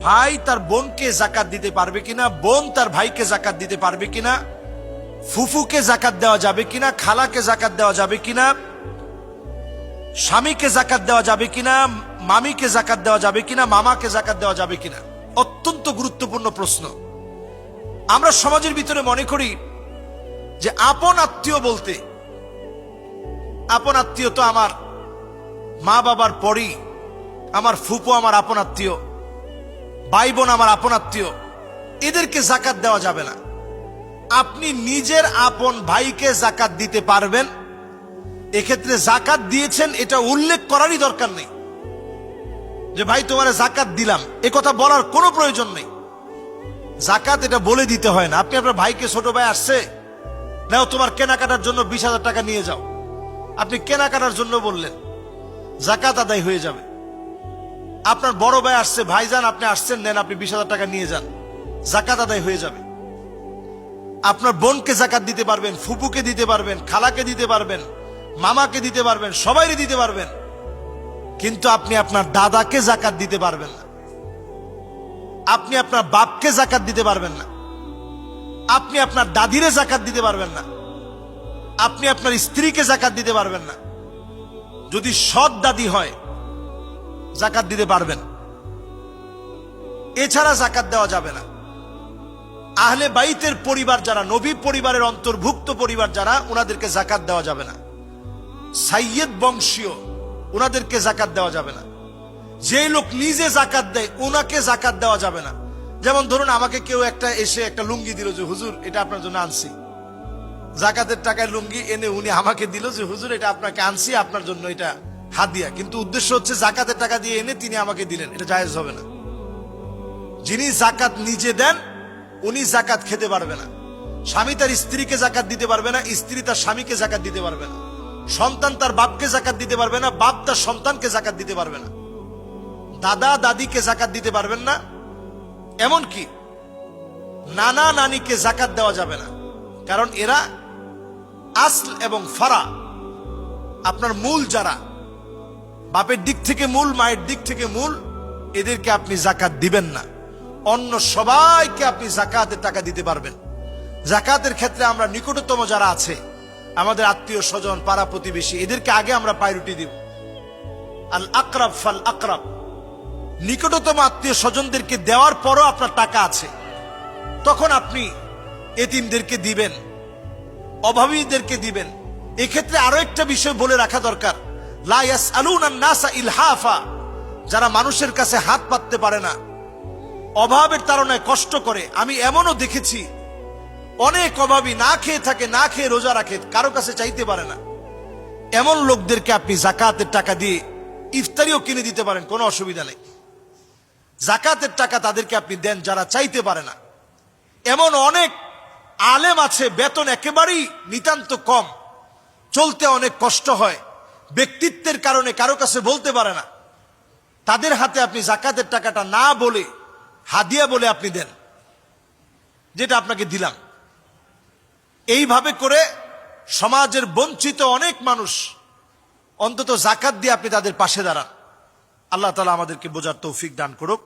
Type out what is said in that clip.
ভাই তার বোনকে জাকাত দিতে পারবে কিনা, বোন তার ভাইকে জাকাত দিতে পারবে কিনা, ফুফুকে জাকাত দেওয়া যাবে কিনা, খালাকে জাকাত দেওয়া যাবে কিনা, স্বামীকে জাকাত দেওয়া যাবে কিনা, মামিকে জাকাত দেওয়া যাবে কিনা, মামাকে জাকাত দেওয়া যাবে কিনা, অত্যন্ত গুরুত্বপূর্ণ প্রশ্ন। আমরা সমাজের ভিতরে মনে করি যে আপন আত্মীয় বলতে, আপন আত্মীয় তো আমার মা বাবার পরই, আমার ফুপু আমার আপন আত্মীয়, ভাই বোন আমার আপন আত্মীয়, এদেরকে জাকাত দেওয়া যাবে না। আপনি নিজের আপন ভাইকে জাকাত দিতে পারবেন, এক্ষেত্রে জাকাত দিয়েছেন এটা উল্লেখ করারই দরকার নেই যে ভাই তোমারে জাকাত দিলাম, এ কথা বলার কোনো প্রয়োজন নেই। জাকাত এটা বলে দিতে হয় না। আপনি আপনার ভাইকে, ছোট ভাই আসছে, নাও তোমার কেনাকাটার জন্য 20,000 টাকা নিয়ে যাও, আপনি কেনাকাটার জন্য বললেন, জাকাত আদায় হয়ে যাবে। আপনার বড় ভাই আসছে, ভাইজান আপনি আসছেন, নেন আপনি 20,000 টাকা নিয়ে যান, জাকাত আদায় হয়ে যাবে। আপনার বোনকে জাকাত দিতে পারবেন, ফুপুকে দিতে পারবেন, খালাকে দিতে পারবেন, মামাকে দিতে পারবেন, সবাইকে দিতে পারবেন, কিন্তু আপনি আপনার দাদাকে জাকাত দিতে পারবেন না, আপনি আপনার বাপকে জাকাত দিতে পারবেন না, আপনি আপনার দাদিরে জাকাত দিতে পারবেন না, আপনি আপনার স্ত্রীকে জাকাত দিতে পারবেন না। যদি সৎ দাদি হয় জাকাত দিতে পারবেন, এছাড়া জাকাত দেওয়া যাবে না। আহলে বাইতের পরিবার যারা, নবী পরিবারের অন্তর্ভুক্ত পরিবার যারা, ওনাদেরকে জাকাত দেওয়া যাবে না। সাইয়্যেদ বংশীয়, ওনাদেরকে জাকাত দেওয়া যাবে না। যে লোক নিজে জাকাত দেয় ওনাকে জাকাত দেওয়া যাবে না। যেমন ধরুন আমাকে কেউ এসে একটা লুঙ্গি দিল যে হুজুর এটা আপনার জন্য আনছি, জাকাতের টাকায় লুঙ্গি এনে উনি আমাকে দিল যে হুজুর এটা আপনাকে আনছি, আপনার জন্য এটা হাদিয়া, কিন্তু উদ্দেশ্য হচ্ছে জাকাতের টাকা দিয়ে এনে তিনি আমাকে দিলেন, এটা জায়েজ হবে না। যিনি জাকাত নিজে দেন উনি জাকাত খেতে পারবে না। স্বামী তার স্ত্রীকে জাকাত দিতে পারবে না, স্ত্রী তার স্বামীকে জাকাত দিতে পারবে না, সন্তান তার বাপকে জাকাত দিতে পারবে না, বাপ তার সন্তানকে জাকাত দিতে পারবে না, দাদা দাদিকে জাকাত দিতে পারবেন না, এমনকি নানা নানিকে জাকাত দেওয়া যাবে না। কারণ এরা আসল এবং ফারা, আপনার মূল যারা, বাপের দিক থেকে মূল, মায়ের দিক থেকে মূল, এদেরকে আপনি জাকাত দিবেন না। অন্য সবাইকে আপনি জাকাতের টাকা দিতে পারবেন। জাকাতের ক্ষেত্রে আমরা নিকটতম যারা আছে, আমাদের আত্মীয় স্বজন, পাড়া প্রতিবেশী, এদেরকে আগে আমরা প্রায়োরিটি দিব। আল আকরাব ফাল আকরাব, নিকটতম আত্মীয় স্বজনদেরকে দেওয়ার পরও আপনার টাকা আছে, তখন আপনি এতিমদেরকে দিবেন, অভাবীদেরকে দিবেন। এক্ষেত্রে আরো একটা বিষয় বলে রাখা দরকার, লা ইয়াসআলুনান নাসা ইলহাফা, যারা মানুষের কাছে হাত পাততে পারে না, অভাবের তাড়নায় কষ্ট করে। আমি এমনও দেখেছি অনেক অভাবী না খেয়ে থাকে, না খেয়ে রোজা রাখে, কারো কাছে চাইতে পারে না। এমন লোকদেরকে আপনি জাকাতের টাকা দিয়ে ইফতারিও কিনে দিতে পারেন, কোনো অসুবিধা নেই। জাকাতের টাকা তাদেরকে আপনি দেন যারা চাইতে পারে না। এমন অনেক আলেম আছে, বেতন একেবারেই নিতান্ত কম, চলতে অনেক কষ্ট হয়, ব্যক্তিত্বের কারণে কারো কাছে বলতে পারে না, তাদের হাতে আপনি জাকাতের টাকাটা না বলে হাদিয়া বলে আপনি দেন, যেটা আপনাকে দিলাম। এইভাবে করে সমাজের বঞ্চিত অনেক মানুষ, অন্তত জাকাত দিয়ে আপনি তাদের পাশে দাঁড়ান। আল্লাহ তাআলা আমাদেরকে বোঝার তৌফিক দান করুক।